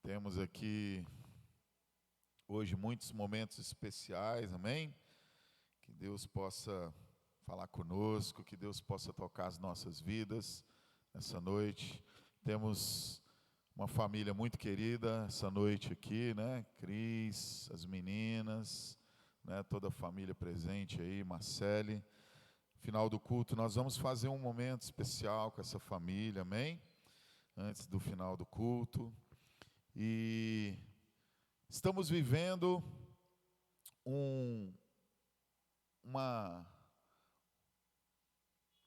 Temos aqui hoje muitos momentos especiais, amém? Que Deus possa falar conosco, que Deus possa tocar as nossas vidas nessa noite. Temos uma família muito querida essa noite aqui, né? Cris, as meninas, né? Toda a família presente aí, Marcele. Final do culto, nós vamos fazer um momento especial com essa família, amém? Antes do final do culto. E estamos vivendo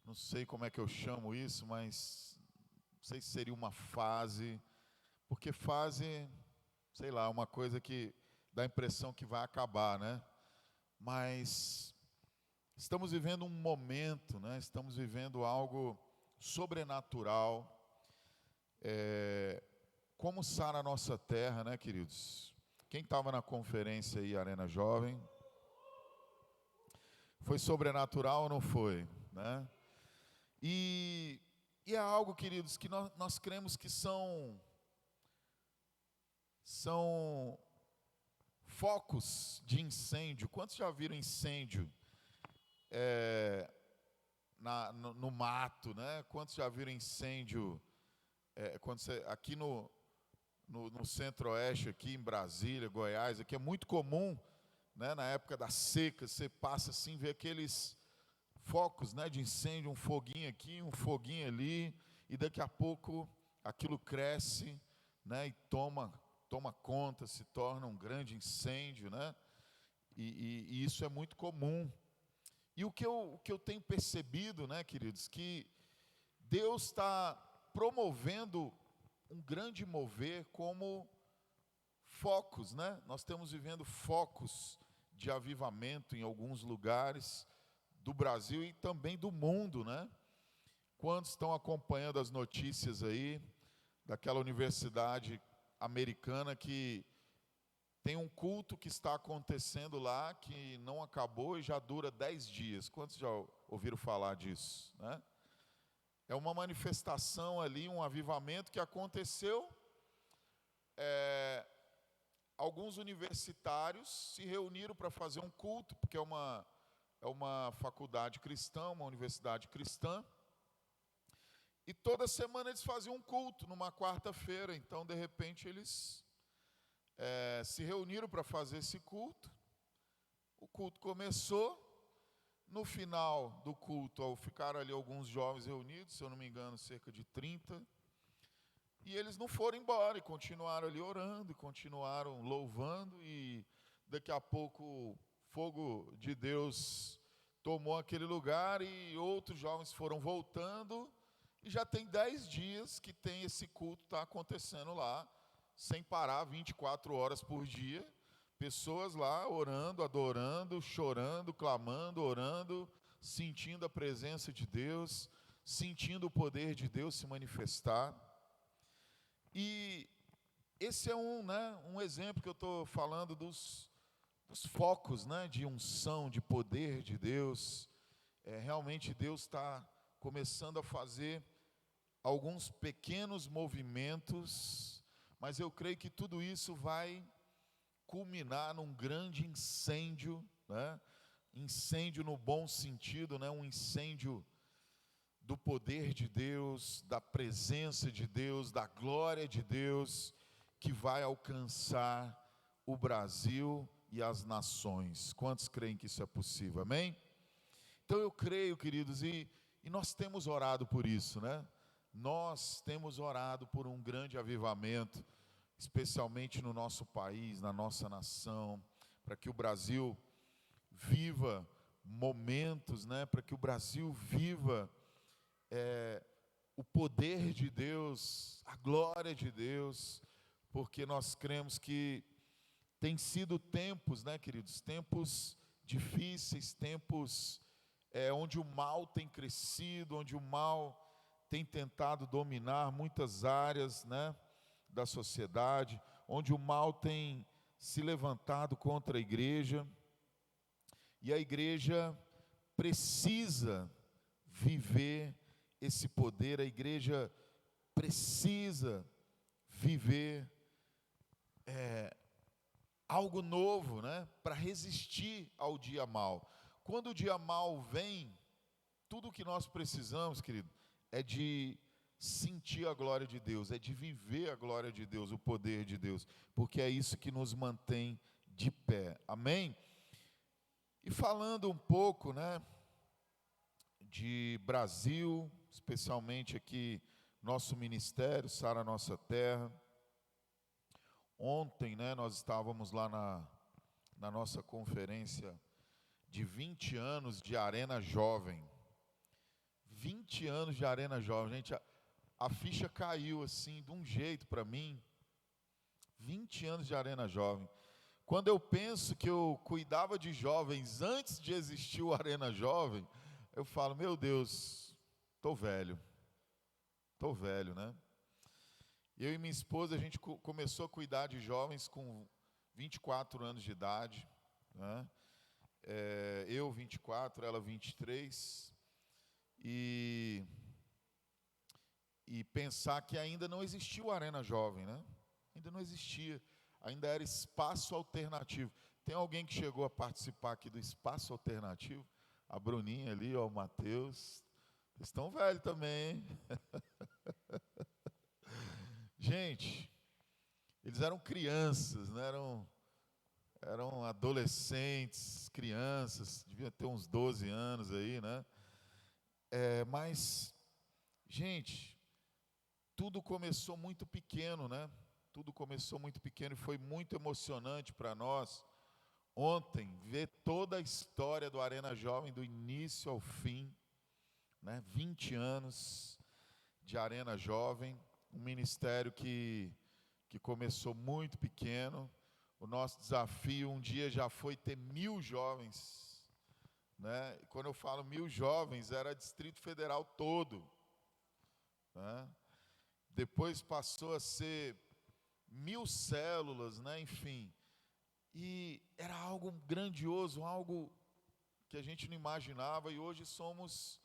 não sei como é que eu chamo isso, mas não sei se seria uma fase, porque fase, sei lá, uma coisa que dá a impressão que vai acabar, né? Mas estamos vivendo um momento, né? Estamos vivendo algo sobrenatural, como Sara a nossa terra, né, queridos? Quem estava na conferência aí, Arena Jovem? Foi sobrenatural ou não foi, né? E é algo, queridos, que nós cremos que são focos de incêndio. Quantos já viram incêndio no mato, né? Quantos já viram incêndio aqui no centro-oeste, aqui em Brasília, Goiás? Aqui é muito comum, né, na época da seca, você passa assim, vê aqueles focos, né, de incêndio, um foguinho aqui, um foguinho ali, e daqui a pouco aquilo cresce, né, e toma conta, se torna um grande incêndio, né? E isso é muito comum. E o que eu tenho percebido, né, queridos, que Deus está promovendo um grande mover como focos, né? Nós estamos vivendo focos de avivamento em alguns lugares do Brasil e também do mundo, né? Quantos estão acompanhando as notícias aí daquela universidade americana que tem um culto que está acontecendo lá que não acabou e já dura 10 dias. Quantos já ouviram falar disso, né? É uma manifestação ali, um avivamento que aconteceu. Alguns universitários se reuniram para fazer um culto, porque é uma faculdade cristã, uma universidade cristã. E toda semana eles faziam um culto, numa quarta-feira. Então, de repente, eles se reuniram para fazer esse culto. O culto começou. No final do culto, ficaram ali alguns jovens reunidos, se eu não me engano, cerca de 30. E eles não foram embora, e continuaram ali orando, e continuaram louvando, e daqui a pouco o fogo de Deus tomou aquele lugar, e outros jovens foram voltando, e já tem 10 dias que tem esse culto, está acontecendo lá, sem parar, 24 horas por dia, pessoas lá orando, adorando, chorando, clamando, orando, sentindo a presença de Deus, sentindo o poder de Deus se manifestar. E esse é um exemplo que eu estou falando dos focos, né, de unção, de poder de Deus. Realmente Deus está começando a fazer alguns pequenos movimentos, mas eu creio que tudo isso vai culminar num grande incêndio, né? Incêndio no bom sentido, né? Um incêndio do poder de Deus, da presença de Deus, da glória de Deus, que vai alcançar o Brasil e as nações. Quantos creem que isso é possível? Amém? Então eu creio, queridos, e nós temos orado por isso, né? Nós temos orado por um grande avivamento, especialmente no nosso país, na nossa nação, para que o Brasil viva momentos, né? Para que o Brasil viva o poder de Deus, a glória de Deus, porque nós cremos que tem sido tempos, né, queridos, tempos difíceis, tempos onde o mal tem crescido, onde o mal tem tentado dominar muitas áreas, né, da sociedade, onde o mal tem se levantado contra a igreja, e a igreja precisa viver esse poder, a igreja precisa viver algo novo, né? Para resistir ao dia mau. Quando o dia mau vem, tudo o que nós precisamos, querido, é de sentir a glória de Deus, é de viver a glória de Deus, o poder de Deus, porque é isso que nos mantém de pé. Amém? E falando um pouco, né, de Brasil, especialmente aqui nosso ministério, Sara Nossa Terra. Ontem, né, nós estávamos lá na nossa conferência de 20 anos de Arena Jovem. 20 anos de Arena Jovem, gente, a ficha caiu assim de um jeito para mim. 20 anos de Arena Jovem. Quando eu penso que eu cuidava de jovens antes de existir o Arena Jovem, eu falo, meu Deus, estou velho, né? Eu e minha esposa, a gente começou a cuidar de jovens com 24 anos de idade, né? Eu 24, ela 23, e pensar que ainda não existia o Arena Jovem, né? Ainda não existia, ainda era espaço alternativo. Tem alguém que chegou a participar aqui do espaço alternativo? A Bruninha ali, ó, o Matheus. Vocês estão velhos também, hein? Gente, eles eram crianças, né? Eram adolescentes, crianças, devia ter uns 12 anos aí, né? Mas, gente, tudo começou muito pequeno, né? Tudo começou muito pequeno e foi muito emocionante para nós ontem ver toda a história do Arena Jovem, do início ao fim, né? 20 anos de Arena Jovem, um ministério que começou muito pequeno. O nosso desafio um dia já foi ter 1000 jovens, né? E quando eu falo 1000 jovens, era Distrito Federal todo, né? Depois passou a ser 1000 células, né? Enfim, e era algo grandioso, algo que a gente não imaginava, e hoje somos,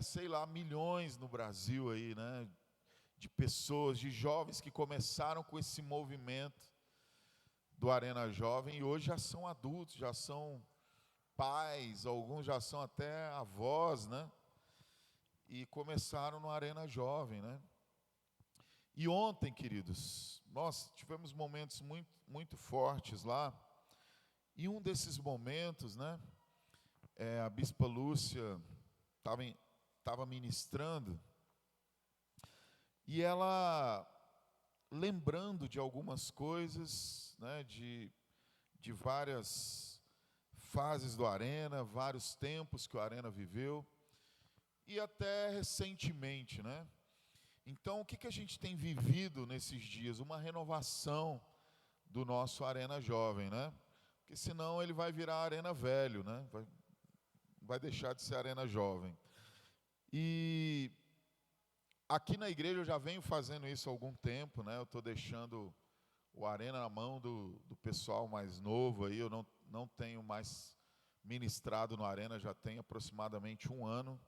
sei lá, milhões no Brasil aí, né? De pessoas, de jovens que começaram com esse movimento do Arena Jovem e hoje já são adultos, já são pais, alguns já são até avós, né? E começaram no Arena Jovem, né? E ontem, queridos, nós tivemos momentos muito, muito fortes lá. E um desses momentos, né? A Bispa Lúcia estava ministrando e ela lembrando de algumas coisas, né? De várias fases do Arena, vários tempos que o Arena viveu e até recentemente, né? Então, o que a gente tem vivido nesses dias? Uma renovação do nosso Arena Jovem, né? Porque senão ele vai virar Arena Velho, né? Vai deixar de ser Arena Jovem. E aqui na igreja eu já venho fazendo isso há algum tempo, né? Eu estou deixando o Arena na mão do pessoal mais novo aí. Eu não tenho mais ministrado no Arena, já tem aproximadamente 1 ano,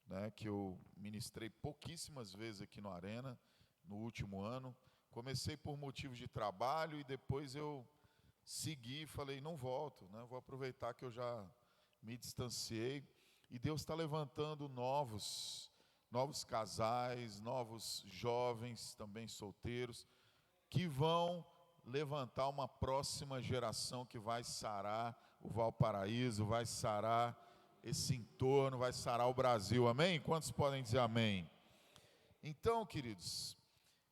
né, que eu ministrei pouquíssimas vezes aqui no Arena, no último ano. Comecei por motivos de trabalho e depois eu segui e falei, não volto, né, vou aproveitar que eu já me distanciei. E Deus está levantando novos casais, novos jovens, também solteiros, que vão levantar uma próxima geração que vai sarar o Valparaíso, vai sarar esse entorno, vai sarar o Brasil, amém? Quantos podem dizer amém? Então, queridos,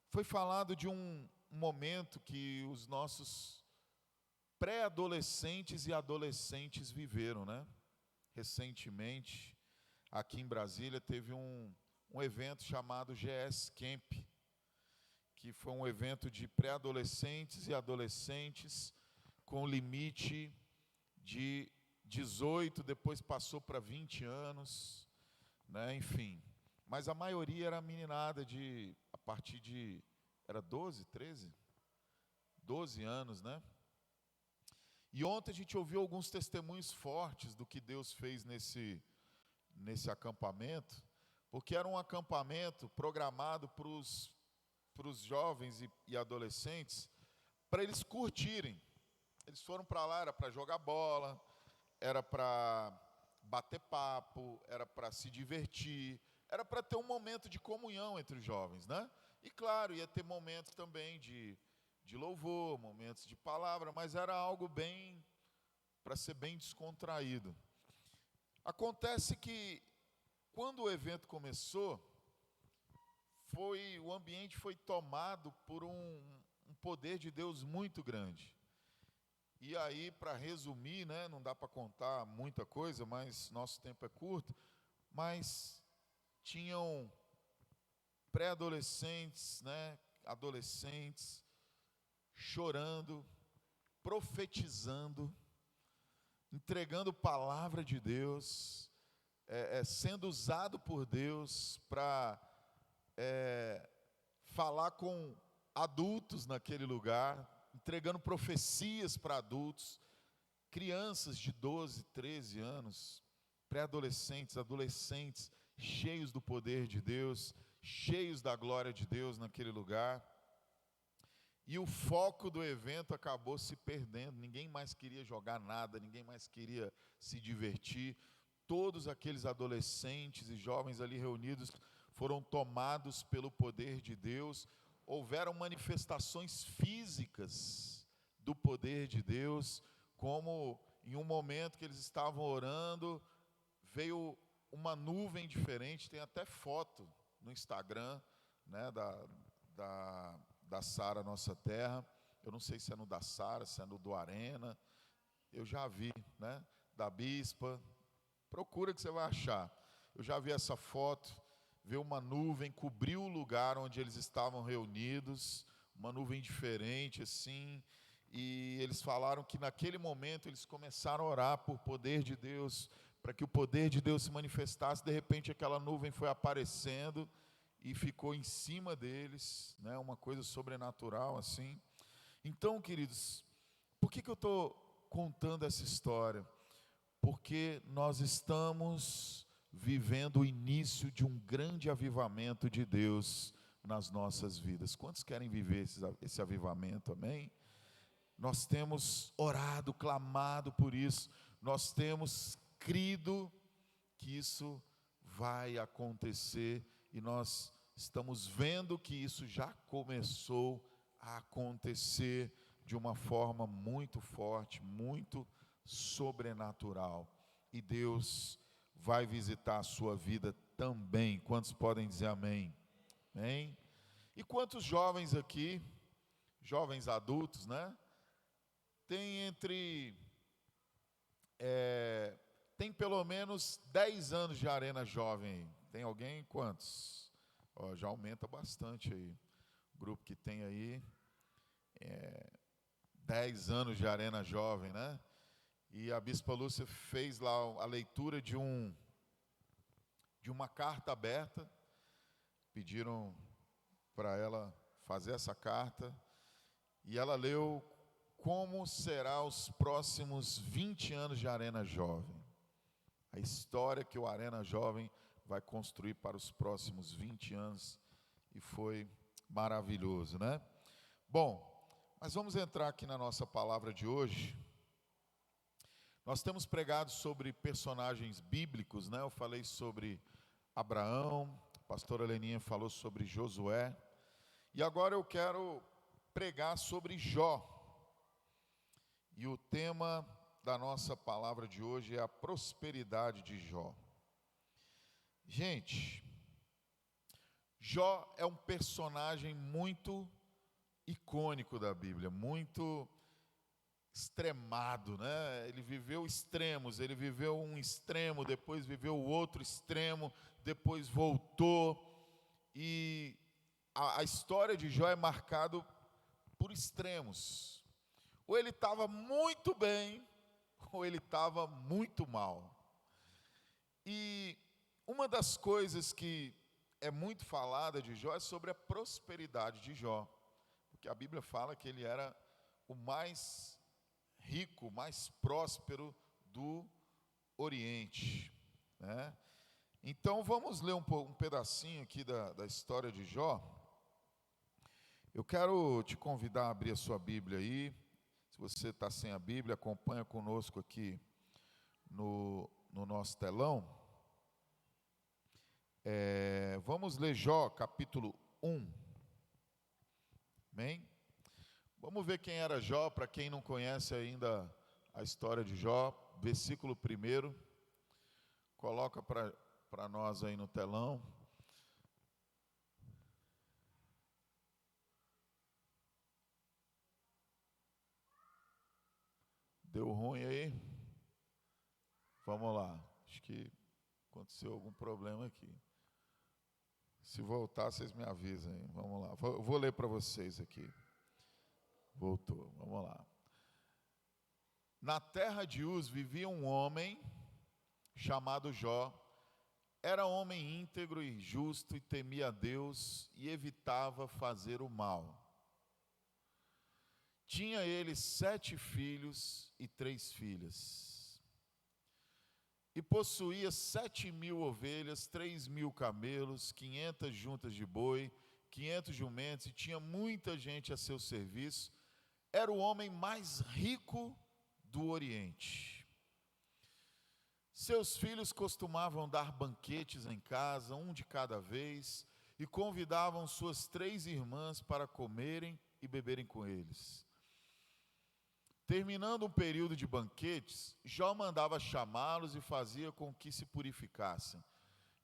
foi falado de um momento que os nossos pré-adolescentes e adolescentes viveram, né? Recentemente, aqui em Brasília, teve um evento chamado GS Camp, que foi um evento de pré-adolescentes e adolescentes com limite de 18, depois passou para 20 anos, né, enfim. Mas a maioria era meninada a partir de, era 12, 13? 12 anos, né? E ontem a gente ouviu alguns testemunhos fortes do que Deus fez nesse acampamento, porque era um acampamento programado para os jovens e adolescentes para eles curtirem. Eles foram para lá, era para jogar bola, era para bater papo, era para se divertir, era para ter um momento de comunhão entre os jovens, né? E claro, ia ter momentos também de louvor, momentos de palavra, mas era algo bem, para ser bem descontraído. Acontece que, quando o evento começou, o ambiente foi tomado por um poder de Deus muito grande. E aí, para resumir, né, não dá para contar muita coisa, mas nosso tempo é curto, mas tinham pré-adolescentes, né, adolescentes, chorando, profetizando, entregando palavra de Deus, sendo usado por Deus para falar com adultos naquele lugar, entregando profecias para adultos, crianças de 12, 13 anos, pré-adolescentes, adolescentes, cheios do poder de Deus, cheios da glória de Deus naquele lugar. E o foco do evento acabou se perdendo, ninguém mais queria jogar nada, ninguém mais queria se divertir. Todos aqueles adolescentes e jovens ali reunidos foram tomados pelo poder de Deus. Houveram manifestações físicas do poder de Deus, como em um momento que eles estavam orando, veio uma nuvem diferente, tem até foto no Instagram, né, da Sara Nossa Terra. Eu não sei se é no da Sara, se é no do Arena, eu já vi, né, da Bispa, procura que você vai achar. Eu já vi essa foto, veio uma nuvem, cobriu o lugar onde eles estavam reunidos, uma nuvem diferente assim, e eles falaram que naquele momento eles começaram a orar por poder de Deus, para que o poder de Deus se manifestasse. De repente aquela nuvem foi aparecendo e ficou em cima deles, né, uma coisa sobrenatural assim. Então, queridos, por que eu estou contando essa história? Porque nós estamos vivendo o início de um grande avivamento de Deus nas nossas vidas. Quantos querem viver esse avivamento, amém? Nós temos orado, clamado por isso, nós temos crido que isso vai acontecer, e nós estamos vendo que isso já começou a acontecer de uma forma muito forte, muito sobrenatural, e Deus vai visitar a sua vida também. Quantos podem dizer amém? Amém? E quantos jovens aqui, jovens adultos, né? Tem tem pelo menos 10 anos de Arena Jovem. Tem alguém? Quantos? Ó, já aumenta bastante aí. O grupo que tem aí, 10 anos de Arena Jovem, né? E a Bispa Lúcia fez lá a leitura de uma carta aberta. Pediram para ela fazer essa carta, e ela leu como será os próximos 20 anos de Arena Jovem. A história que o Arena Jovem vai construir para os próximos 20 anos, e foi maravilhoso, né? Bom, mas vamos entrar aqui na nossa palavra de hoje. Nós temos pregado sobre personagens bíblicos, né? Eu falei sobre Abraão, a pastora Leninha falou sobre Josué, e agora eu quero pregar sobre Jó. E o tema da nossa palavra de hoje é a prosperidade de Jó. Gente, Jó é um personagem muito icônico da Bíblia, muito extremado, né? Ele viveu extremos, ele viveu um extremo, depois viveu o outro extremo, depois voltou, e a história de Jó é marcada por extremos. Ou ele estava muito bem, ou ele estava muito mal. E uma das coisas que é muito falada de Jó é sobre a prosperidade de Jó, porque a Bíblia fala que ele era o mais rico, mais próspero do Oriente, né? Então vamos ler um pedacinho aqui da história de Jó. Eu quero te convidar a abrir a sua Bíblia aí. Se você está sem a Bíblia, acompanha conosco aqui no nosso telão. Vamos ler Jó, capítulo 1. Amém? Vamos ver quem era Jó, para quem não conhece ainda a história de Jó. Versículo 1. Coloca para nós aí no telão. Deu ruim aí? Vamos lá. Acho que aconteceu algum problema aqui. Se voltar, vocês me avisam aí. Vamos lá. Vou ler para vocês aqui. Voltou. Vamos lá. Na terra de Uz vivia um homem chamado Jó. Era homem íntegro e justo e temia a Deus e evitava fazer o mal. Tinha ele 7 filhos e 3 filhas. E possuía 7.000 ovelhas, 3.000 camelos, 500 juntas de boi, 500 jumentos, e tinha muita gente a seu serviço. Era o homem mais rico do Oriente. Seus filhos costumavam dar banquetes em casa, um de cada vez, e convidavam suas 3 irmãs para comerem e beberem com eles. Terminando um período de banquetes, Jó mandava chamá-los e fazia com que se purificassem.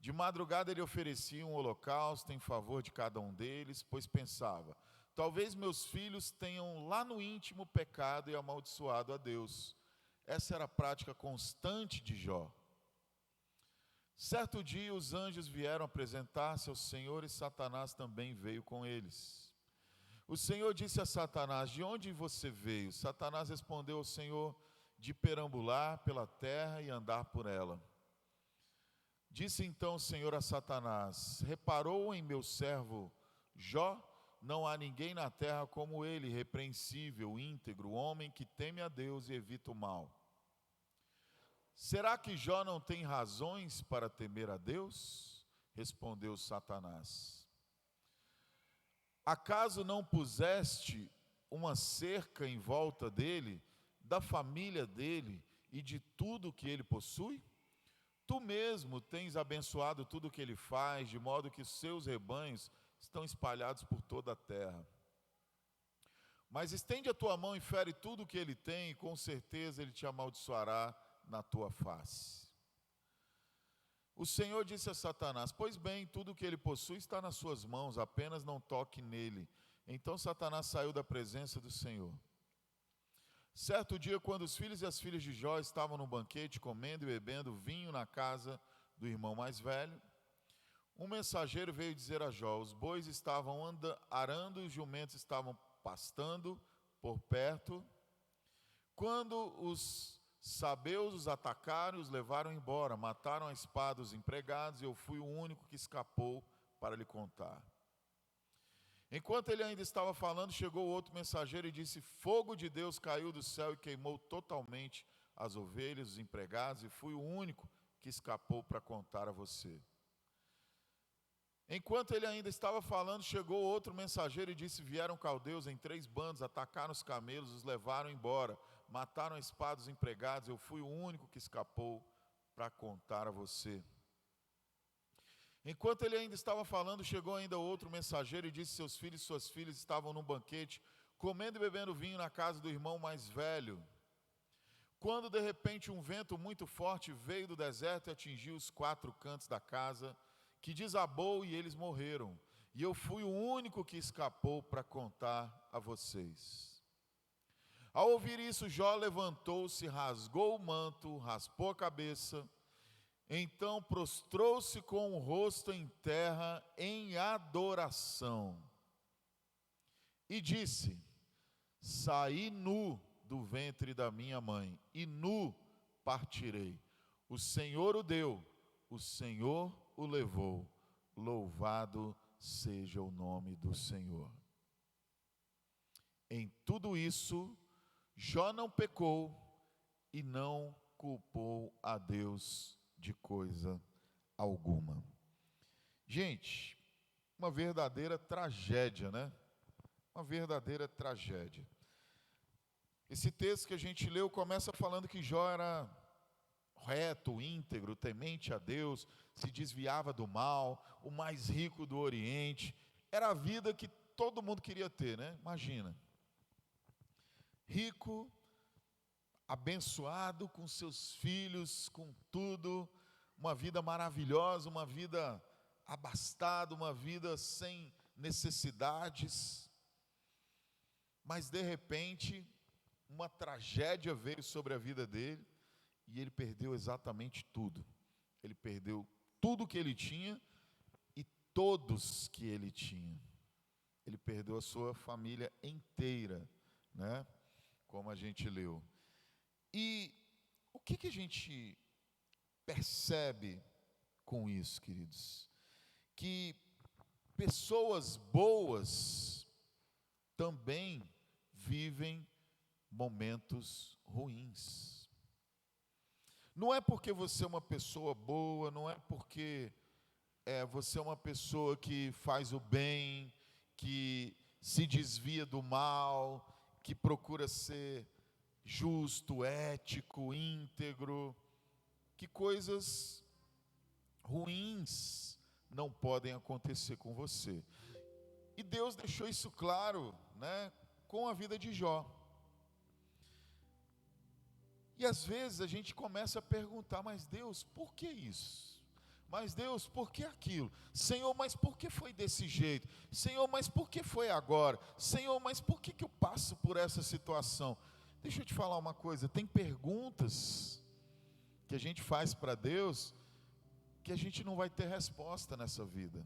De madrugada ele oferecia um holocausto em favor de cada um deles, pois pensava: talvez meus filhos tenham lá no íntimo pecado e amaldiçoado a Deus. Essa era a prática constante de Jó. Certo dia os anjos vieram apresentar-se ao Senhor e Satanás também veio com eles. O Senhor disse a Satanás: de onde você veio? Satanás respondeu ao Senhor: de perambular pela terra e andar por ela. Disse então o Senhor a Satanás: reparou em meu servo Jó? Não há ninguém na terra como ele, irrepreensível, íntegro, homem que teme a Deus e evita o mal. Será que Jó não tem razões para temer a Deus? Respondeu Satanás. Acaso não puseste uma cerca em volta dele, da família dele e de tudo que ele possui? Tu mesmo tens abençoado tudo o que ele faz, de modo que seus rebanhos estão espalhados por toda a terra. Mas estende a tua mão e fere tudo o que ele tem, e com certeza ele te amaldiçoará na tua face. O Senhor disse a Satanás: pois bem, tudo o que ele possui está nas suas mãos, apenas não toque nele. Então Satanás saiu da presença do Senhor. Certo dia, quando os filhos e as filhas de Jó estavam no banquete, comendo e bebendo vinho na casa do irmão mais velho, um mensageiro veio dizer a Jó: os bois estavam arando e os jumentos estavam pastando por perto, quando os sabeus os atacaram e os levaram embora, mataram a espada os empregados, e eu fui o único que escapou para lhe contar. Enquanto ele ainda estava falando, chegou outro mensageiro e disse: fogo de Deus caiu do céu e queimou totalmente as ovelhas, os empregados, e fui o único que escapou para contar a você. Enquanto ele ainda estava falando, chegou outro mensageiro e disse: vieram caldeus em 3 bandos, atacaram os camelos, os levaram embora, mataram a espada os empregados, eu fui o único que escapou para contar a você. Enquanto ele ainda estava falando, chegou ainda outro mensageiro e disse: seus filhos e suas filhas estavam num banquete, comendo e bebendo vinho na casa do irmão mais velho, quando de repente um vento muito forte veio do deserto e atingiu os 4 cantos da casa, que desabou e eles morreram, e eu fui o único que escapou para contar a vocês. Ao ouvir isso, Jó levantou-se, rasgou o manto, raspou a cabeça, então prostrou-se com o rosto em terra em adoração, e disse: saí nu do ventre da minha mãe, e nu partirei. O Senhor o deu, o Senhor o levou, louvado seja o nome do Senhor. Em tudo isso, Jó não pecou e não culpou a Deus de coisa alguma. Gente, uma verdadeira tragédia, né? uma verdadeira tragédia. Esse texto que a gente leu começa falando que Jó era reto, íntegro, temente a Deus, se desviava do mal, o mais rico do Oriente. Era a vida que todo mundo queria ter, né? Imagina. Rico, abençoado, com seus filhos, com tudo, uma vida maravilhosa, uma vida abastada, uma vida sem necessidades. Mas de repente, uma tragédia veio sobre a vida dele e ele perdeu exatamente tudo. Ele perdeu tudo que ele tinha e todos que ele tinha. Ele perdeu a sua família inteira, né? Como a gente leu. E o que a gente percebe com isso, queridos? Que pessoas boas também vivem momentos ruins. Não é porque você é uma pessoa boa, não é porque você é uma pessoa que faz o bem, que se desvia do mal, que procura ser justo, ético, íntegro, que coisas ruins não podem acontecer com você. E Deus deixou isso claro, né, com a vida de Jó. E às vezes a gente começa a perguntar, mas Deus, por que isso? Mas Deus, por que aquilo? Senhor, mas por que foi desse jeito? Senhor, mas por que foi agora? Senhor, mas por que eu passo por essa situação? Deixa eu te falar uma coisa, tem perguntas que a gente faz para Deus que a gente não vai ter resposta nessa vida.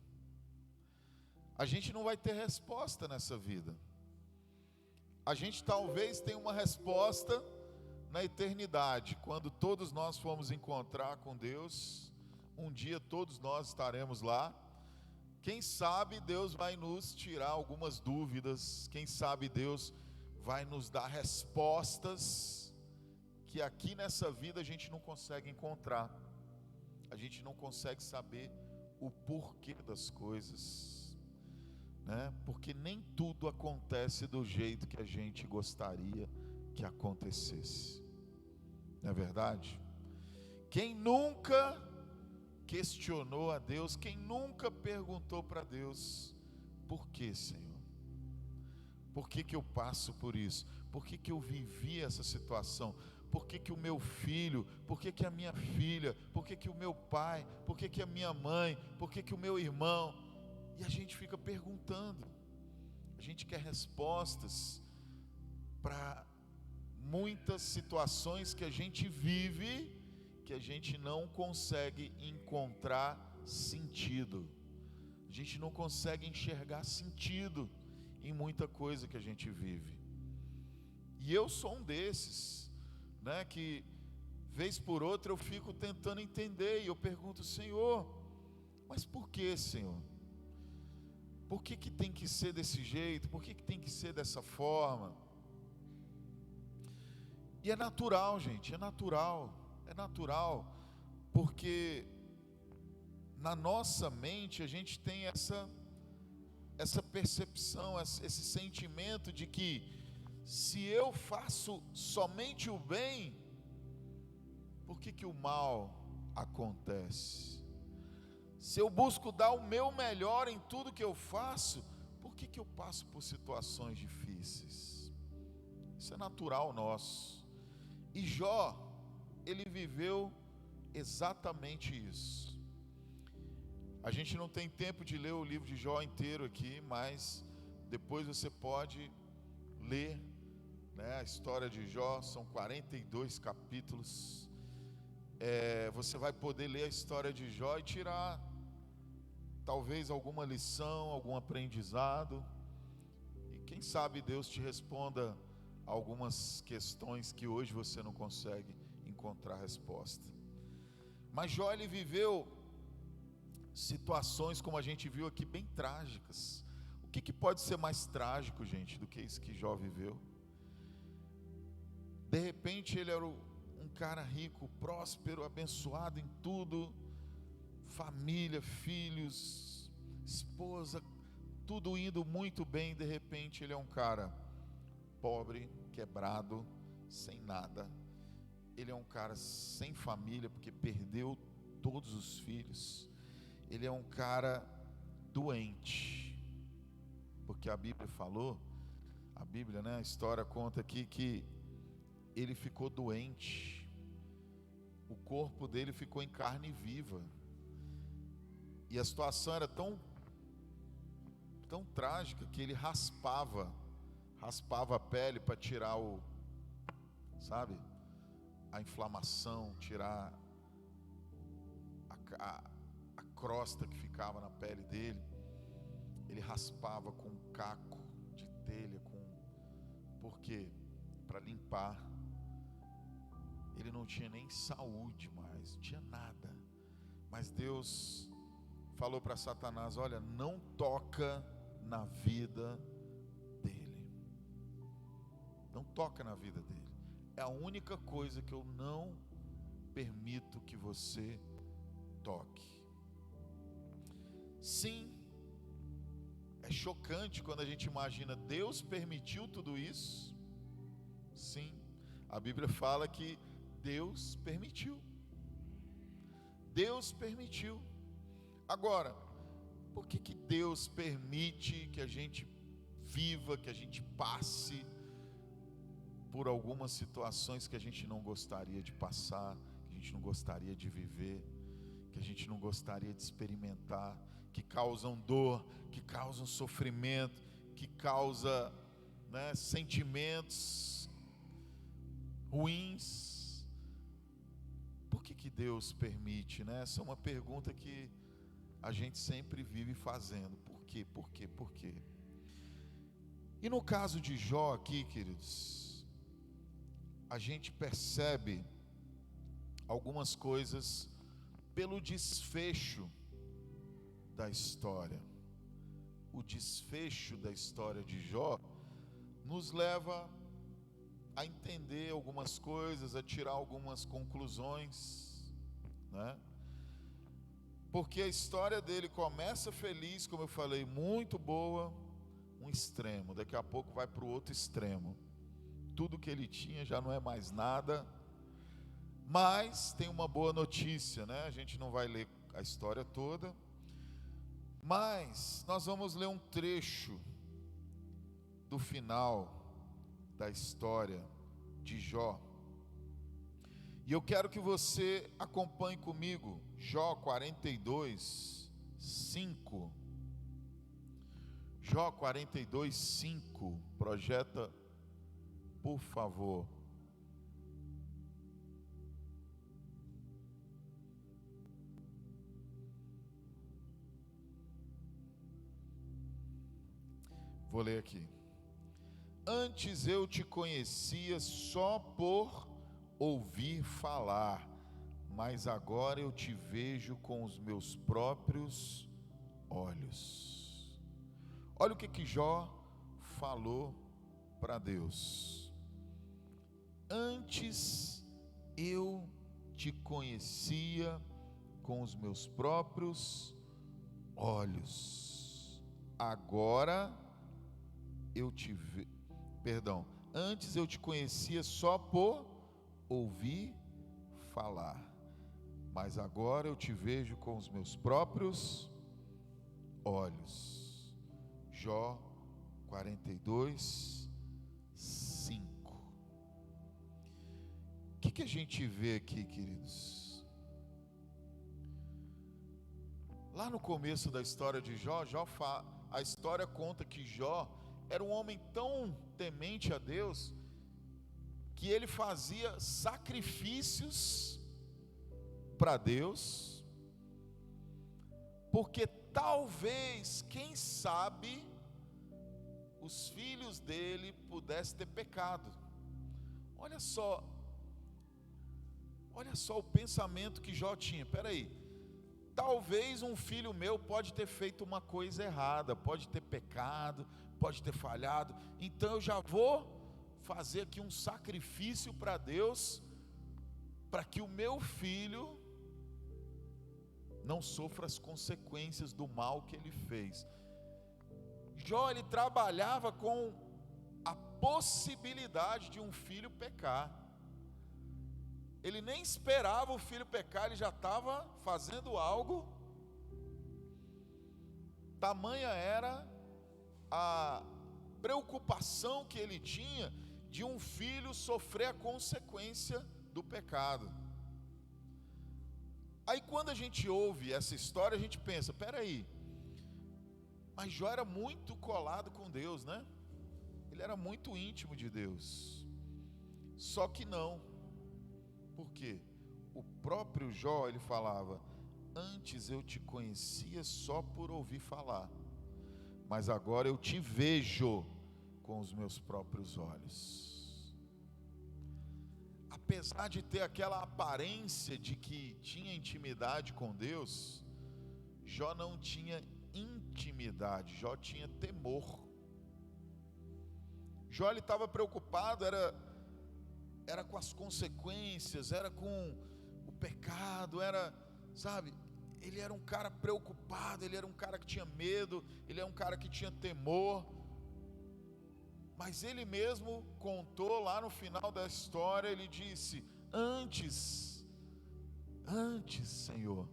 A gente não vai ter resposta nessa vida. A gente talvez tenha uma resposta na eternidade, quando todos nós formos encontrar com Deus, um dia todos nós estaremos lá. Quem sabe Deus vai nos tirar algumas dúvidas, quem sabe Deus vai nos dar respostas que aqui nessa vida a gente não consegue encontrar. A gente não consegue saber o porquê das coisas, né? Porque nem tudo acontece do jeito que a gente gostaria que acontecesse. Não é verdade? Quem nunca questionou a Deus, quem nunca perguntou para Deus: por que, Senhor? Por que eu passo por isso? Por que eu vivi essa situação? Por que o meu filho? Por que a minha filha? Por que o meu pai? Por que a minha mãe? Por que o meu irmão? E a gente fica perguntando. A gente quer respostas para muitas situações que a gente vive, que a gente não consegue encontrar sentido. A gente não consegue enxergar sentido em muita coisa que a gente vive. E eu sou um desses, né, que vez por outra eu fico tentando entender, e eu pergunto: Senhor, mas por que, Senhor? Por que tem que ser desse jeito? Por que tem que ser dessa forma? E é natural, gente, é natural, porque na nossa mente a gente tem essa percepção, esse sentimento de que se eu faço somente o bem, por que o mal acontece? Se eu busco dar o meu melhor em tudo que eu faço, por que eu passo por situações difíceis? Isso é natural nosso. E Jó, ele viveu exatamente isso. A gente não tem tempo de ler o livro de Jó inteiro aqui, mas depois você pode ler, né, a história de Jó. São 42 capítulos. Você vai poder ler a história de Jó e tirar talvez alguma lição, algum aprendizado, e quem sabe Deus te responda algumas questões que hoje você não consegue encontrar resposta. Mas Jó, ele viveu situações, como a gente viu aqui, bem trágicas. O que pode ser mais trágico, gente, do que isso que Jó viveu? De repente ele era um cara rico, próspero, abençoado em tudo, família, filhos, esposa, tudo indo muito bem, de repente ele é um cara pobre, quebrado, sem nada. Ele é um cara sem família, porque perdeu todos os filhos. Ele é um cara doente, porque a Bíblia falou, a Bíblia, né, a história conta aqui que ele ficou doente. O corpo dele ficou em carne viva. E a situação era tão trágica que ele raspava a pele para tirar a inflamação, tirar a crosta que ficava na pele dele. Ele raspava com um caco de telha, por quê? Para limpar. Ele não tinha nem saúde mais, não tinha nada. Mas Deus falou para Satanás: olha, não toca na vida dele. Não toca na vida dele. É a única coisa que eu não permito que você toque. Sim, é chocante quando a gente imagina Deus permitiu tudo isso. Sim, a Bíblia fala que Deus permitiu. Deus permitiu. Agora, por que Deus permite que a gente viva, que a gente passe por algumas situações que a gente não gostaria de passar, que a gente não gostaria de viver, que a gente não gostaria de experimentar, que causam dor, que causam sofrimento, que causa, sentimentos ruins? Por que Deus permite, né? Essa é uma pergunta que a gente sempre vive fazendo. Por quê? Por quê? Por quê? E no caso de Jó aqui, queridos, a gente percebe algumas coisas pelo desfecho da história. O desfecho da história de Jó nos leva a entender algumas coisas, a tirar algumas conclusões, né? Porque a história dele começa feliz, como eu falei, muito boa, um extremo, daqui a pouco vai para o outro extremo. Tudo que ele tinha já não é mais nada. Mas tem uma boa notícia, né? A gente não vai ler a história toda, mas nós vamos ler um trecho do final da história de Jó. E eu quero que você acompanhe comigo Jó 42, 5. Jó 42, 5. Projeta, por favor. Vou ler aqui. Antes eu te conhecia só por ouvir falar, mas agora eu te vejo com os meus próprios olhos. Olha o que Jó falou para Deus. Antes eu te conhecia com os meus próprios olhos, agora eu te vejo. Antes eu te conhecia só por ouvir falar, mas agora eu te vejo com os meus próprios olhos. Jó 42, 5. O que a gente vê aqui, queridos? Lá no começo da história de Jó, a história conta que Jó era um homem tão temente a Deus que ele fazia sacrifícios para Deus, porque talvez, quem sabe, os filhos dele pudessem ter pecado. Olha só o pensamento que Jó tinha. Espera aí, talvez um filho meu pode ter feito uma coisa errada, pode ter pecado, pode ter falhado, então eu já vou fazer aqui um sacrifício para Deus, para que o meu filho não sofra as consequências do mal que ele fez. Jó, ele trabalhava com a possibilidade de um filho pecar. Ele nem esperava o filho pecar, ele já estava fazendo algo. Tamanha era a preocupação que ele tinha de um filho sofrer a consequência do pecado. Aí quando a gente ouve essa história, a gente pensa, peraí, mas Jó era muito colado com Deus, né? Ele era muito íntimo de Deus. Só que não. Por quê? O próprio Jó, ele falava, antes eu te conhecia só por ouvir falar, mas agora eu te vejo com os meus próprios olhos. Apesar de ter aquela aparência de que tinha intimidade com Deus, Jó não tinha intimidade, Jó tinha temor. Jó, ele estava preocupado, era com as consequências, era com o pecado, sabe, ele era um cara preocupado, ele era um cara que tinha medo, ele era um cara que tinha temor. Mas ele mesmo contou lá no final da história, ele disse, antes, Senhor,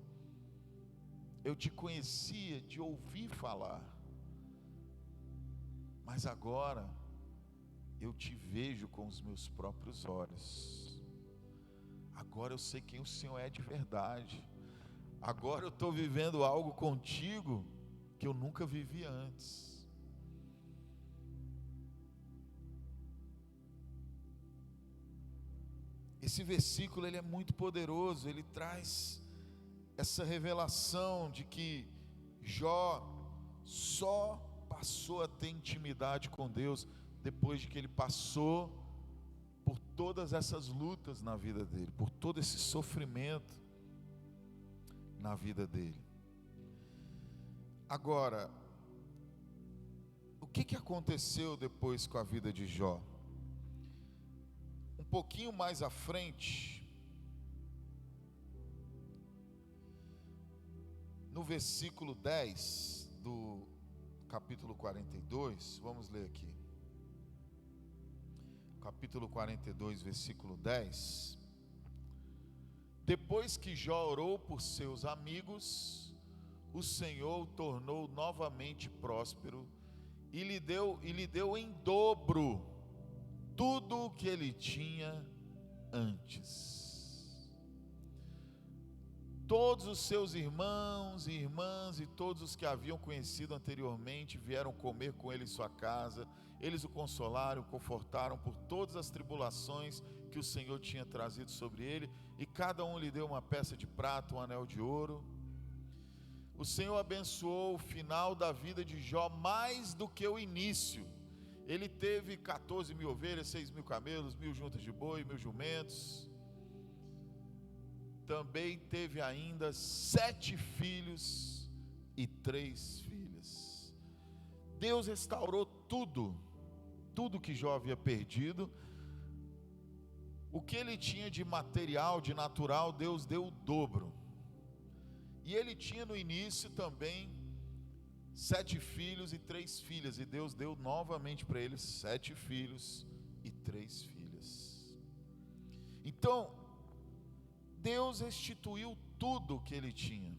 eu te conhecia de ouvir falar, mas agora eu te vejo com os meus próprios olhos. Agora eu sei quem o Senhor é de verdade. Agora eu estou vivendo algo contigo que eu nunca vivi antes. Esse versículo ele é muito poderoso, ele traz essa revelação de que Jó só passou a ter intimidade com Deus depois de que ele passou por todas essas lutas na vida dele, por todo esse sofrimento na vida dele. Agora, o que aconteceu depois com a vida de Jó? Um pouquinho mais à frente, no versículo 10 do capítulo 42, vamos ler aqui. Capítulo 42, versículo 10. Depois que Jó orou por seus amigos, o Senhor o tornou novamente próspero e lhe deu em dobro tudo o que ele tinha antes. Todos os seus irmãos e irmãs e todos os que haviam conhecido anteriormente vieram comer com ele em sua casa. Eles o consolaram, o confortaram por todas as tribulações que o Senhor tinha trazido sobre ele, e cada um lhe deu uma peça de prata, um anel de ouro. O Senhor abençoou o final da vida de Jó mais do que o início. Ele teve 14 mil ovelhas, 6 mil camelos, 1000 juntas de boi, 1000 jumentos. Também teve ainda 7 filhos e 3 filhas. Deus restaurou tudo que Jó havia perdido. O que ele tinha de material, de natural, Deus deu o dobro. E ele tinha no início também 7 filhos e 3 filhas, e Deus deu novamente para ele 7 filhos e 3 filhas. Então, Deus restituiu tudo que ele tinha,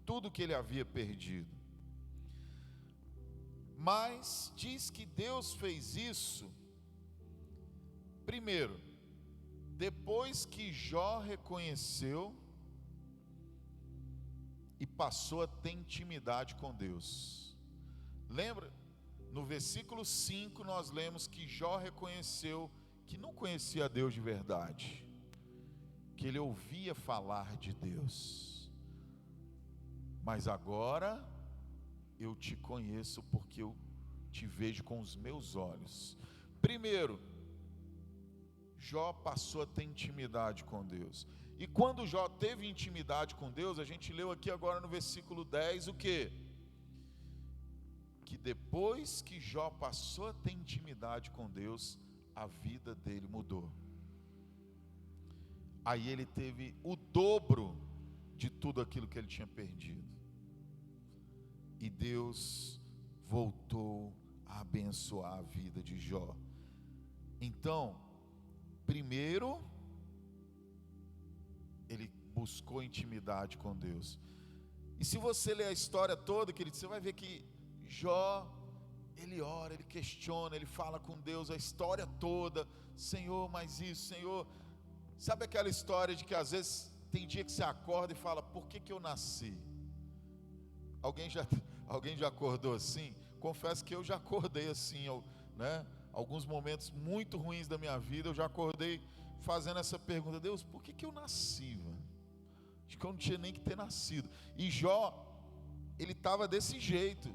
tudo que ele havia perdido. Mas diz que Deus fez isso, primeiro, depois que Jó reconheceu e passou a ter intimidade com Deus. Lembra? No versículo 5 nós lemos que Jó reconheceu que não conhecia a Deus de verdade, que ele ouvia falar de Deus. Mas agora eu te conheço porque eu te vejo com os meus olhos. Primeiro, Jó passou a ter intimidade com Deus. E quando Jó teve intimidade com Deus, a gente leu aqui agora no versículo 10 o quê? Que depois que Jó passou a ter intimidade com Deus, a vida dele mudou. Aí ele teve o dobro de tudo aquilo que ele tinha perdido. E Deus voltou a abençoar a vida de Jó. Então, primeiro, ele buscou intimidade com Deus. E se você ler a história toda, querido, você vai ver que Jó, ele ora, ele questiona, ele fala com Deus a história toda. Senhor, mas isso, Senhor. Sabe aquela história de que às vezes tem dia que você acorda e fala: por que eu nasci? Alguém já acordou assim? Confesso que eu já acordei assim, né? Alguns momentos muito ruins da minha vida, eu já acordei fazendo essa pergunta: Deus, por que eu nasci, velho? Acho que eu não tinha nem que ter nascido. E Jó, ele estava desse jeito.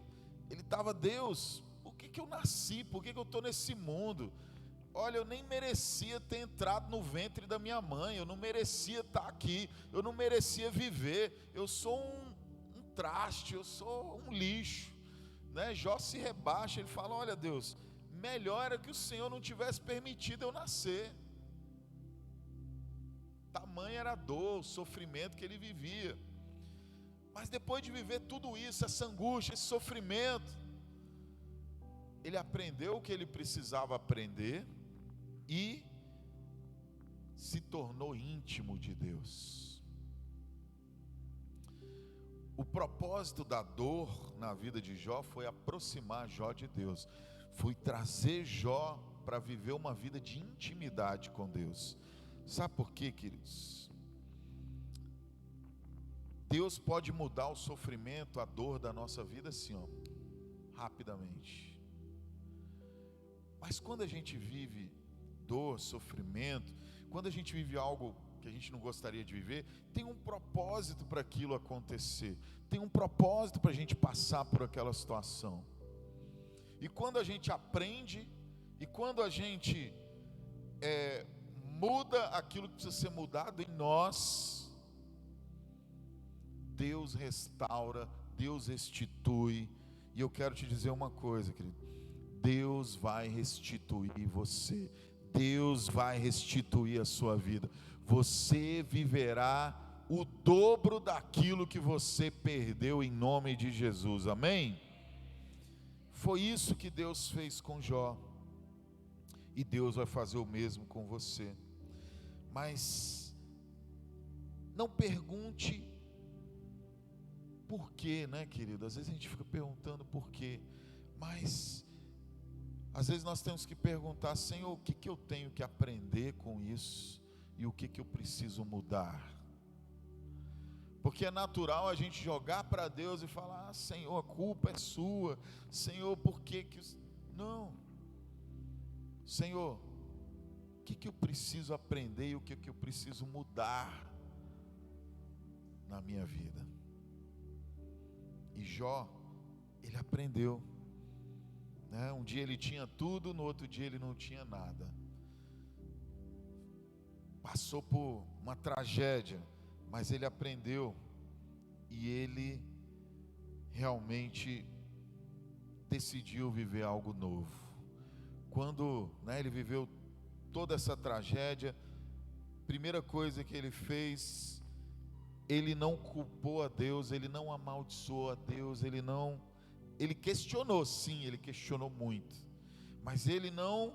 Ele estava: Deus, por que eu nasci? Por que eu estou nesse mundo? Olha, eu nem merecia ter entrado no ventre da minha mãe. Eu não merecia estar aqui. Eu não merecia viver. Eu sou um traste, eu sou um lixo, né? Jó se rebaixa, ele fala: olha, Deus, melhor era que o Senhor não tivesse permitido eu nascer. Tamanha era a dor, o sofrimento que ele vivia. Mas depois de viver tudo isso, essa angústia, esse sofrimento, ele aprendeu o que ele precisava aprender e se tornou íntimo de Deus. O propósito da dor na vida de Jó foi aproximar Jó de Deus, foi trazer Jó para viver uma vida de intimidade com Deus. Sabe por quê, queridos? Deus pode mudar o sofrimento, a dor da nossa vida assim, ó, rapidamente. Mas quando a gente vive dor, sofrimento, quando a gente vive algo que a gente não gostaria de viver, tem um propósito para aquilo acontecer, tem um propósito para a gente passar por aquela situação. E quando a gente aprende, e quando a gente muda aquilo que precisa ser mudado em nós, Deus restaura, Deus restitui. E eu quero te dizer uma coisa, querido: Deus vai restituir você, Deus vai restituir a sua vida. Você viverá o dobro daquilo que você perdeu em nome de Jesus, amém? Foi isso que Deus fez com Jó, e Deus vai fazer o mesmo com você. Mas não pergunte por quê, né, querido? Às vezes a gente fica perguntando por quê, mas às vezes nós temos que perguntar: Senhor, o que eu tenho que aprender com isso? E o que eu preciso mudar? Porque é natural a gente jogar para Deus e falar: Senhor, a culpa é sua. Senhor, por que Não. Senhor, o que eu preciso aprender e o que eu preciso mudar na minha vida? E Jó, ele aprendeu, né? Um dia ele tinha tudo, no outro dia ele não tinha nada. Passou por uma tragédia, mas ele aprendeu, e ele realmente decidiu viver algo novo. Quando, né, ele viveu toda essa tragédia, primeira coisa que ele fez, ele não culpou a Deus, ele não amaldiçoou a Deus, ele questionou, sim, ele questionou muito, mas ele não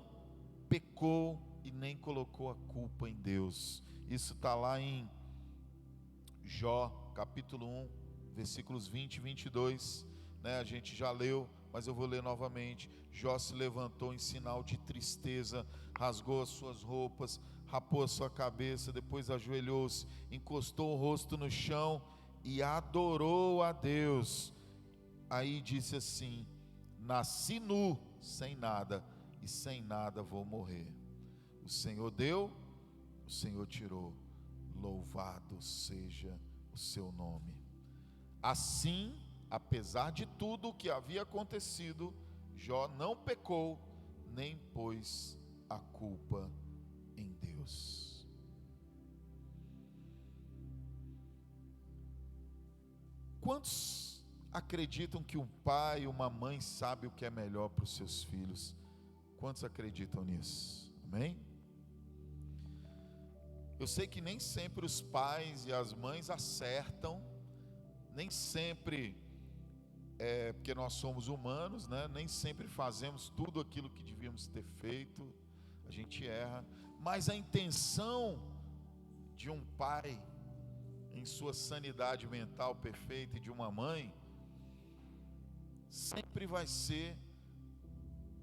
pecou e nem colocou a culpa em Deus. Isso está lá em Jó, capítulo 1, versículos 20 e 22, né? A gente já leu, mas eu vou ler novamente. Jó se levantou em sinal de tristeza, rasgou as suas roupas, rapou a sua cabeça, depois ajoelhou-se, encostou o rosto no chão e adorou a Deus. Aí disse assim: nasci nu, sem nada, e sem nada vou morrer. O Senhor deu, o Senhor tirou, louvado seja o seu nome. Assim, apesar de tudo o que havia acontecido, Jó não pecou, nem pôs a culpa em Deus. Quantos acreditam que um pai e uma mãe sabe o que é melhor para os seus filhos? Quantos acreditam nisso? Amém? Eu sei que nem sempre os pais e as mães acertam, nem sempre porque nós somos humanos, né? Nem sempre fazemos tudo aquilo que devíamos ter feito, a gente erra, mas a intenção de um pai, em sua sanidade mental perfeita, e de uma mãe, sempre vai ser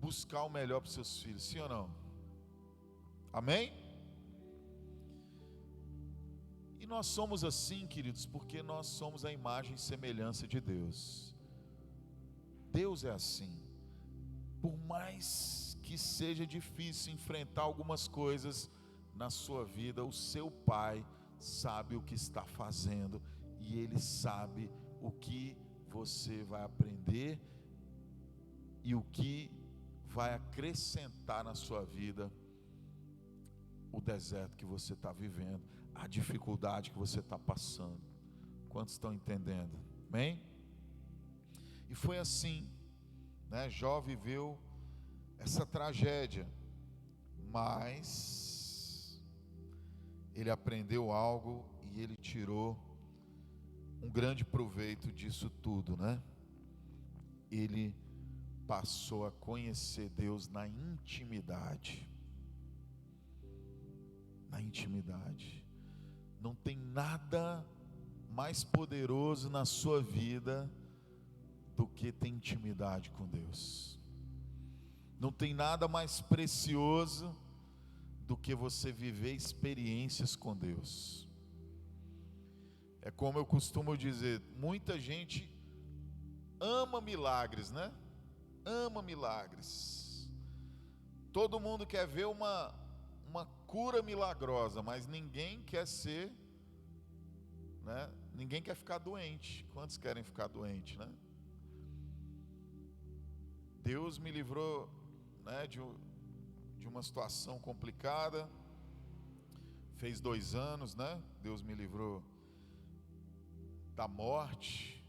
buscar o melhor para os seus filhos, sim ou não? Amém? E nós somos assim, queridos, porque nós somos a imagem e semelhança de Deus. Deus é assim. Por mais que seja difícil enfrentar algumas coisas na sua vida, o seu pai sabe o que está fazendo, e ele sabe o que você vai aprender e o que vai acrescentar na sua vida o deserto que você está vivendo, a dificuldade que você está passando. Quantos estão entendendo? Amém? E foi assim, né? Jó viveu essa tragédia, mas ele aprendeu algo e ele tirou um grande proveito disso tudo, né? Ele passou a conhecer Deus na intimidade. Na intimidade. Não tem nada mais poderoso na sua vida do que ter intimidade com Deus. Não tem nada mais precioso do que você viver experiências com Deus. É como eu costumo dizer, muita gente ama milagres, né? Ama milagres. Todo mundo quer ver uma cura milagrosa, mas ninguém quer ser, né? Ninguém quer ficar doente. Quantos querem ficar doente, né? Deus me livrou, né, de uma situação complicada. Fez 2 anos, né? Deus me livrou da morte.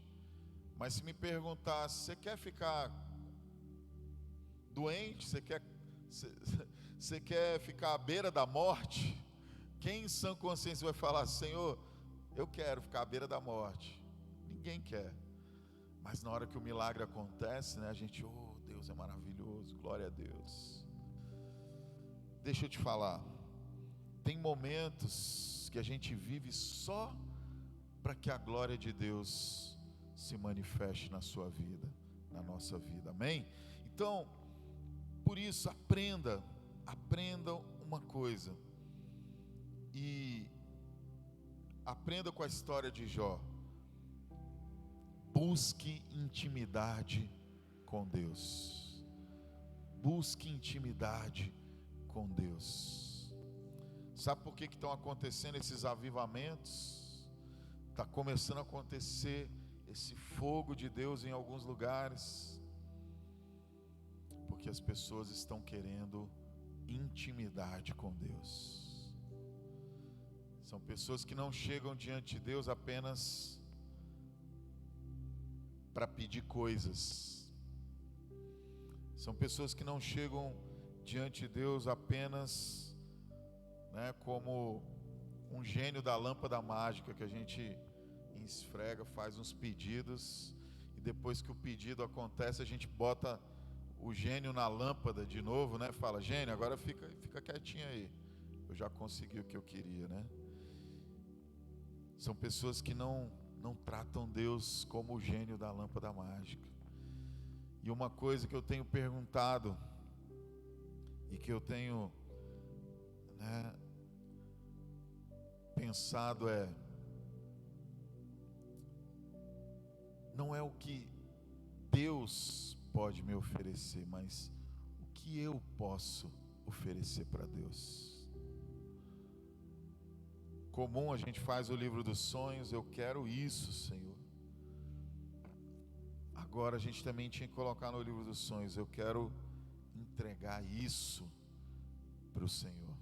Mas se me perguntasse, você quer ficar doente? Você quer ficar à beira da morte? Quem em sã consciência vai falar, Senhor, eu quero ficar à beira da morte? Ninguém quer. Mas na hora que o milagre acontece, né, a gente, oh, Deus é maravilhoso, glória a Deus. Deixa eu te falar, tem momentos que a gente vive só para que a glória de Deus se manifeste na sua vida, na nossa vida, amém? Então, por isso, aprenda uma coisa, e aprenda com a história de Jó. Busque intimidade com Deus. Busque intimidade com Deus. Sabe por que estão acontecendo esses avivamentos? Está começando a acontecer esse fogo de Deus em alguns lugares, porque as pessoas estão querendo intimidade com Deus. São pessoas que não chegam diante de Deus apenas para pedir coisas. São pessoas que não chegam diante de Deus apenas, né, como um gênio da lâmpada mágica que a gente esfrega, faz uns pedidos, e depois que o pedido acontece, a gente bota o gênio na lâmpada de novo, né? Fala, gênio, agora fica quietinho aí, eu já consegui o que eu queria, né? São pessoas que não tratam Deus como o gênio da lâmpada mágica. E uma coisa que eu tenho perguntado, e que eu tenho, né, pensado é, não é o que Deus pode me oferecer, mas o que eu posso oferecer para Deus. Comum a gente faz o livro dos sonhos, eu quero isso, Senhor. Agora a gente também tinha que colocar no livro dos sonhos, eu quero entregar isso para o Senhor.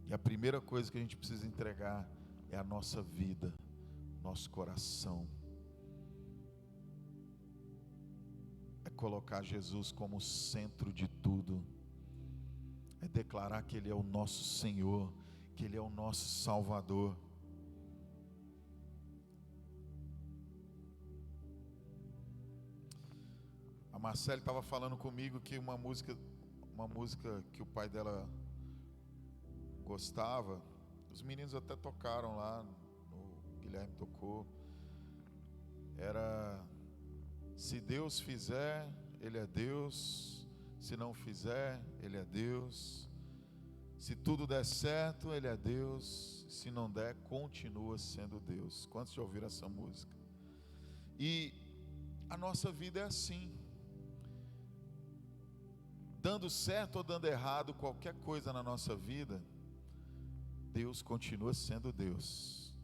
E a primeira coisa que a gente precisa entregar é a nossa vida, nosso coração. É colocar Jesus como o centro de tudo. É declarar que Ele é o nosso Senhor, que Ele é o nosso Salvador. Marcele estava falando comigo que uma música que o pai dela gostava, os meninos até tocaram lá, o Guilherme tocou, era: se Deus fizer, Ele é Deus; se não fizer, Ele é Deus; se tudo der certo, Ele é Deus; se não der, continua sendo Deus. Quantos já ouviram essa música? E a nossa vida é assim. Dando certo ou dando errado qualquer coisa na nossa vida, Deus continua sendo Deus.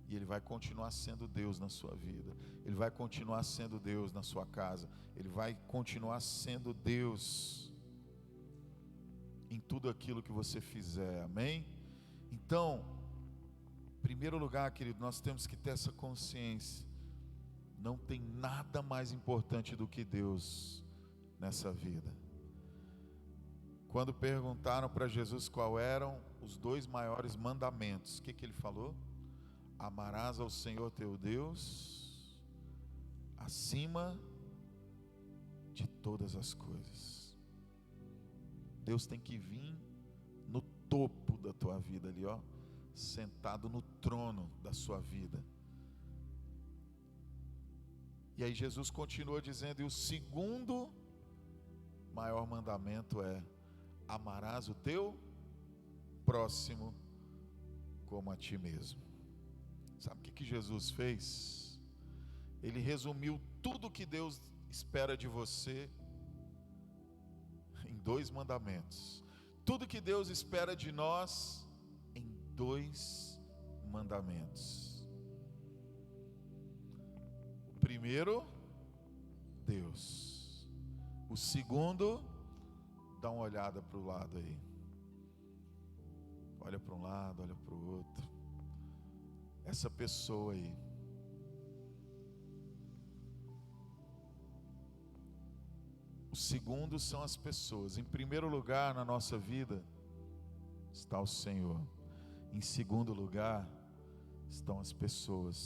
E Ele vai continuar sendo Deus na sua vida. Ele vai continuar sendo Deus na sua casa. Ele vai continuar sendo Deus em tudo aquilo que você fizer, amém? Então, em primeiro lugar, querido, nós temos que ter essa consciência: não tem nada mais importante do que Deus nessa vida. Quando perguntaram para Jesus qual eram os 2 maiores mandamentos, o que Ele falou? Amarás ao Senhor teu Deus acima de todas as coisas. Deus tem que vir no topo da tua vida ali, ó, sentado no trono da sua vida. E aí Jesus continua dizendo: e o segundo maior mandamento é: amarás o teu próximo como a ti mesmo. Sabe o que Jesus fez? Ele resumiu tudo que Deus espera de você em 2 mandamentos. Tudo que Deus espera de nós em 2 mandamentos. O primeiro, Deus. O segundo, dá uma olhada para o lado aí. Olha para um lado, olha para o outro. Essa pessoa aí. O segundo são as pessoas. Em primeiro lugar na nossa vida está o Senhor. Em segundo lugar estão as pessoas.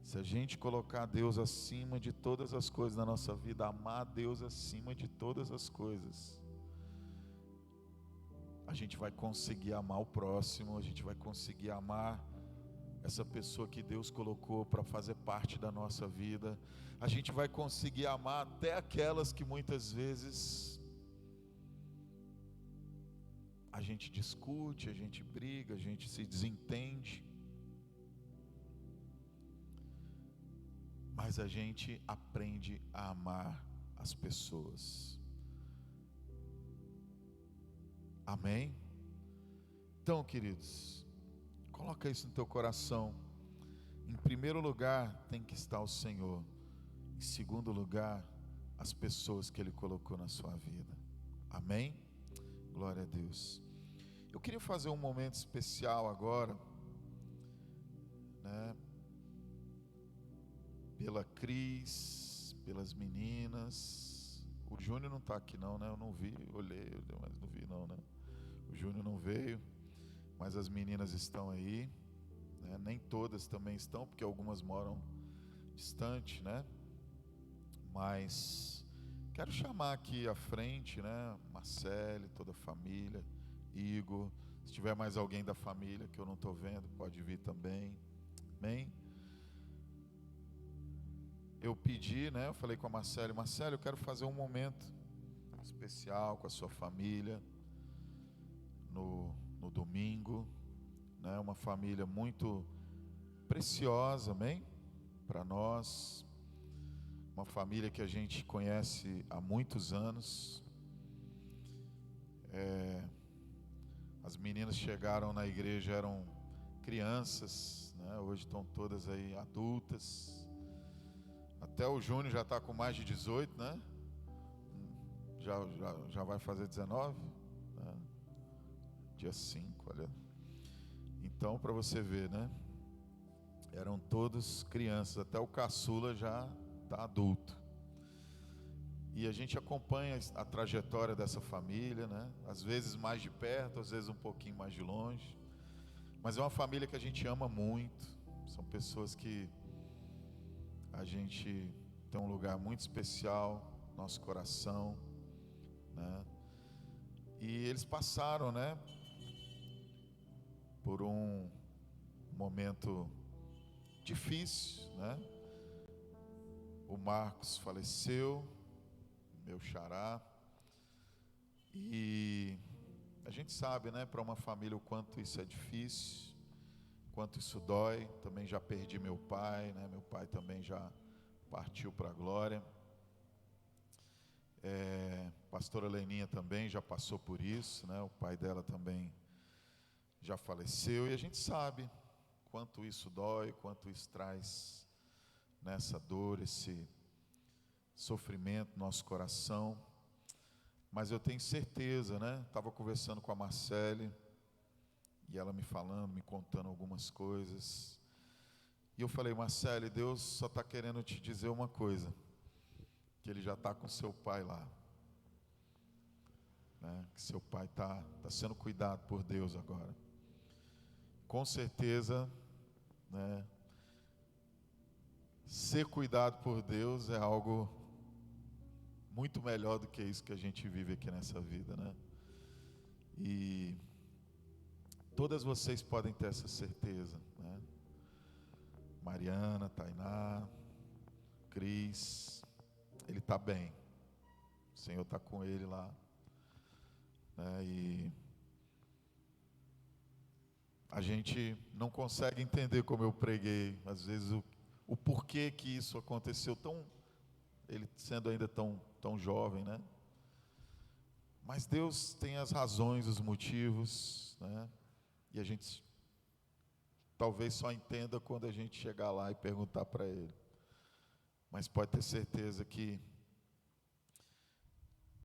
Se a gente colocar Deus acima de todas as coisas na nossa vida, amar Deus acima de todas as coisas, a gente vai conseguir amar o próximo, a gente vai conseguir amar essa pessoa que Deus colocou para fazer parte da nossa vida. A gente vai conseguir amar até aquelas que muitas vezes a gente discute, a gente briga, a gente se desentende, mas a gente aprende a amar as pessoas. Amém? Então, queridos, coloca isso no teu coração. Em primeiro lugar tem que estar o Senhor. Em segundo lugar, as pessoas que Ele colocou na sua vida. Amém? Glória a Deus. Eu queria fazer um momento especial agora, né? Pela Cris, pelas meninas. O Júnior não está aqui não, né? Eu não vi, olhei, mas não vi não, né? O Júnior não veio, mas as meninas estão aí, né? Nem todas também estão, porque algumas moram distante, né? Mas quero chamar aqui à frente, né? Marcele, toda a família, Igor, se tiver mais alguém da família que eu não estou vendo, pode vir também. Amém? Eu pedi, né? Eu falei com a Marcele: Marcele, eu quero fazer um momento especial com a sua família no domingo, né? Uma família muito preciosa, amém? Para nós, uma família que a gente conhece há muitos anos. As meninas chegaram na igreja, eram crianças, né? Hoje estão todas aí adultas. Até o Júnior já está com mais de 18, né? Já vai fazer 19, né? Dia 5, olha. Então, para você ver, né? Eram todos crianças, até o caçula já está adulto. E a gente acompanha a trajetória dessa família, né? Às vezes mais de perto, às vezes um pouquinho mais de longe. Mas é uma família que a gente ama muito. São pessoas que a gente tem um lugar muito especial no nosso coração, né? E eles passaram, né, por um momento difícil, né? O Marcos faleceu, meu xará, e a gente sabe, né, para uma família o quanto isso é difícil, quanto isso dói. Também já perdi meu pai, né? Meu pai também já partiu para a glória. Pastora Leninha também já passou por isso, né? O pai dela também já faleceu, e a gente sabe quanto isso dói, quanto isso traz nessa dor, esse sofrimento no nosso coração. Mas eu tenho certeza, né? Estava conversando com a Marcele, e ela me falando, me contando algumas coisas. E eu falei: Marcele, Deus só está querendo te dizer uma coisa, que Ele já está com seu pai lá, né? Que seu pai está sendo cuidado por Deus agora. Com certeza, né? Ser cuidado por Deus é algo muito melhor do que isso que a gente vive aqui nessa vida, né? E todas vocês podem ter essa certeza, né? Mariana, Tainá, Cris, ele está bem, o Senhor está com ele lá, né? E a gente não consegue entender, como eu preguei, às vezes o porquê que isso aconteceu, ele sendo ainda tão jovem, né? Mas Deus tem as razões, os motivos, né? E a gente talvez só entenda quando a gente chegar lá e perguntar para Ele. Mas pode ter certeza que